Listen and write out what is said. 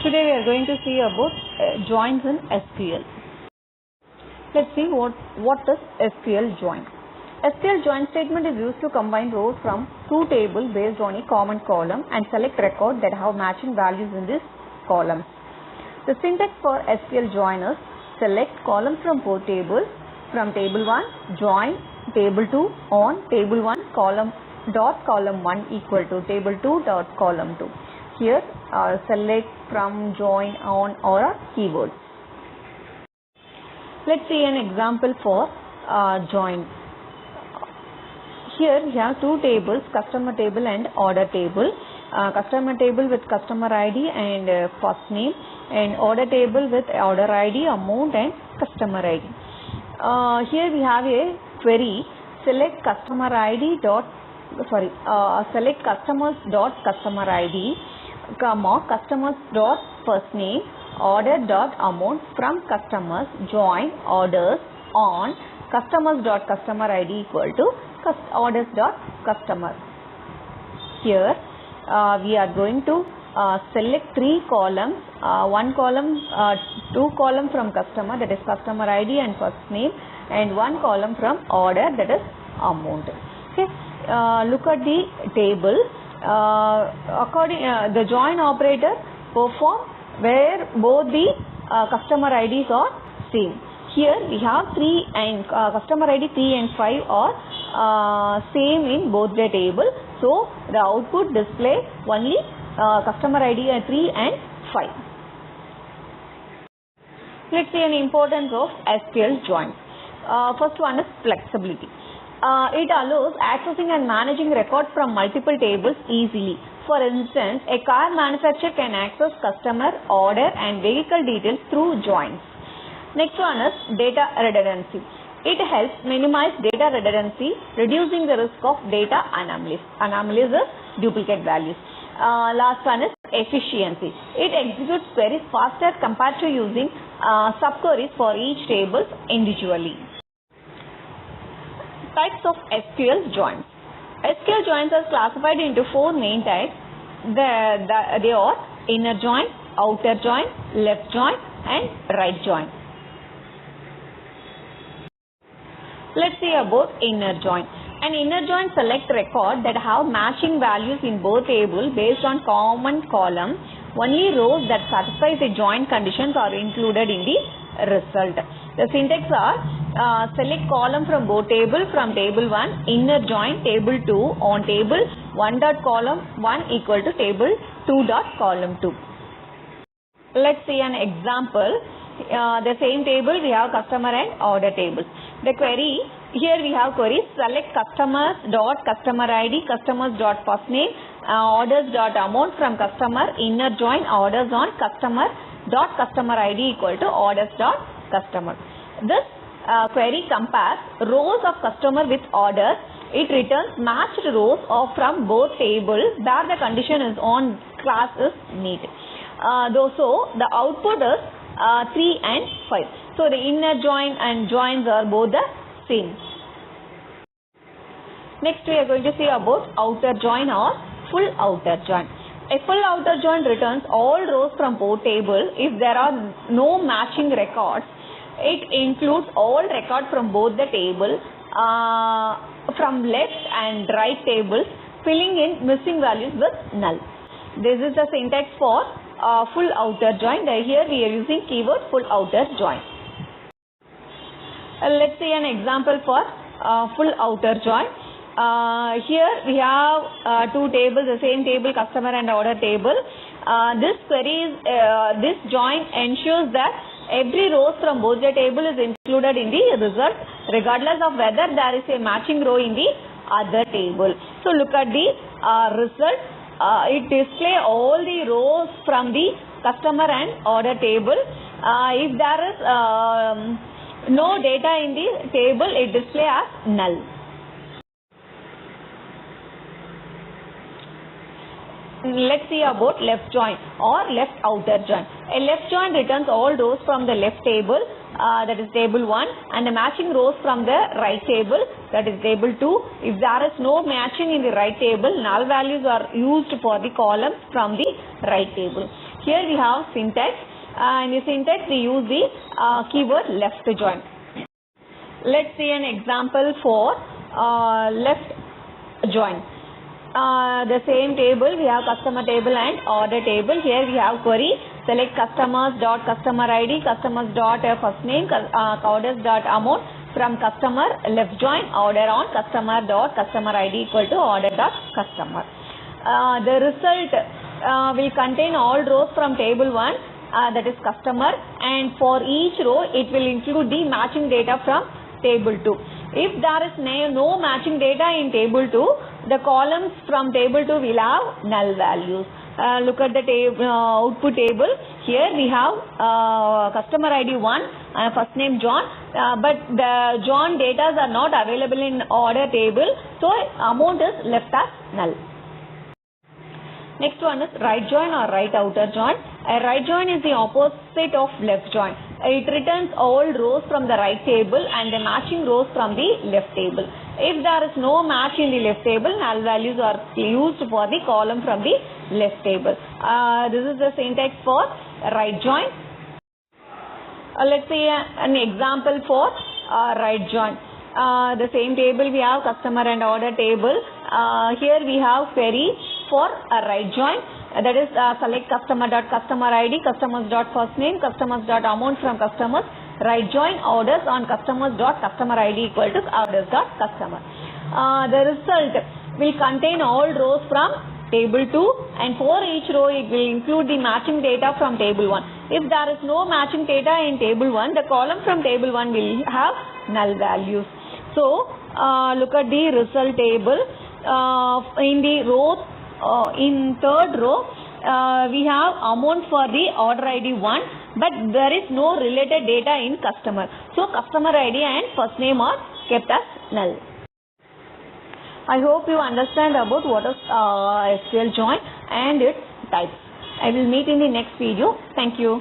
Today we are going to see about joins in SQL. Let's see what is SQL join. SQL join statement is used to combine rows from two tables based on a common column and select records that have matching values in this column. The syntax for SQL join is select columns from both tables. From table 1, join table 2 on table 1 column 1 equal to table 2 dot column 2. Here select, from, join, on or keywords. Let's see an example for join. Here we have two tables, customer table and order table. Customer table with customer ID and first name, and order table with order ID, amount and customer ID. Here we have a query, select customer ID select customers dot customer ID, comma customers dot first name, order dot amount from customers, join orders on customers dot customer ID equal to orders dot customer. Here we are going to select three columns, one column, two columns from customer, that is customer ID and first name, and one column from order, that is amount. Okay. Look at the table. The join operator perform where both the customer IDs are same. Here we have 3 and customer ID 3 and 5 are same in both the table. So the output display only customer ID 3 and 5. Let's see an importance of SQL joins. First one is flexibility. It allows accessing and managing records from multiple tables easily. For instance, a car manufacturer can access customer, order and vehicle details through joins. Next one is data redundancy. It helps minimize data redundancy, reducing the risk of data anomalies. Anomalies is duplicate values. Last one is efficiency. It executes queries faster compared to using subqueries for each table individually. Types of SQL joins. SQL joins are classified into 4 main types. They are inner join, outer join, left join and right join. Let's see about inner join. An inner join select record that have matching values in both tables based on common column. Only rows that satisfy the join conditions are included in the result. The syntax are select column from both tables. From table 1, inner join table 2 on table 1 dot column 1 equal to table 2 dot column 2. Let's see an example. The same table we have customer and order tables. The query, here we have queries, select customers dot customer ID, customers dot first name, orders dot amount from customer, inner join orders on customer dot customer ID equal to orders dot customer. This query compares rows of customer with orders. It returns matched rows from both tables where the condition is on class is neat. So the output is 3 and 5. So the inner join and joins are both the same. Next we are going to see about outer join or full outer join. A full outer join returns all rows from both tables if there are no matching records. It includes all records from both the table, from left and right tables, filling in missing values with null. This is the syntax for full outer join. Here we are using keyword full outer join. Let's see an example for full outer join. Here we have two tables, the same table, customer and order table. This query is, this join ensures that every row from both the table is included in the result, regardless of whether there is a matching row in the other table. So look at the result. It displays all the rows from the customer and order table. If there is no data in the table, it displays as null. Let's see about left join or left outer join. A left join returns all rows from the left table, that is table 1, and the matching rows from the right table, that is table 2. If there is no matching in the right table, null values are used for the columns from the right table. Here we have syntax. In the syntax we use the keyword left join. Let's see an example for left join. The same table we have customer table and order table. Here we have query, select customers dot customer ID, customers dot first name, orders dot amount from customer, left join order on customer dot customer ID equal to order dot customer. The result will contain all rows from table 1, that is customer, and for each row it will include the matching data from table 2. If there is no matching data in table 2, the columns from table 2 will have null values. Look at the output table. Here we have customer ID 1, first name John, but the John data are not available in order table, so amount is left as null. Next one is right join or right outer join. A right join is the opposite of left join. It returns all rows from the right table and the matching rows from the left table. If there is no match in the left table, null values are used for the column from the left table. This is the syntax for right join. Let's see an example for right join. The same table we have customer and order table. Here we have query for a right join, that is select customer dot customer ID, customers dot first name, customers dot amount from customers, right join orders on customers dot customer ID equal to orders dot customer. The result will contain all rows from table 2, and for each row it will include the matching data from table 1. If there is no matching data in table 1, the column from table 1 will have null values. So look at the result table. In the row in third row we have amount for the order ID 1, but there is no related data in customer. So customer ID and first name are kept as null. I hope you understand about what is SQL join and its types. I will meet in the next video. Thank you.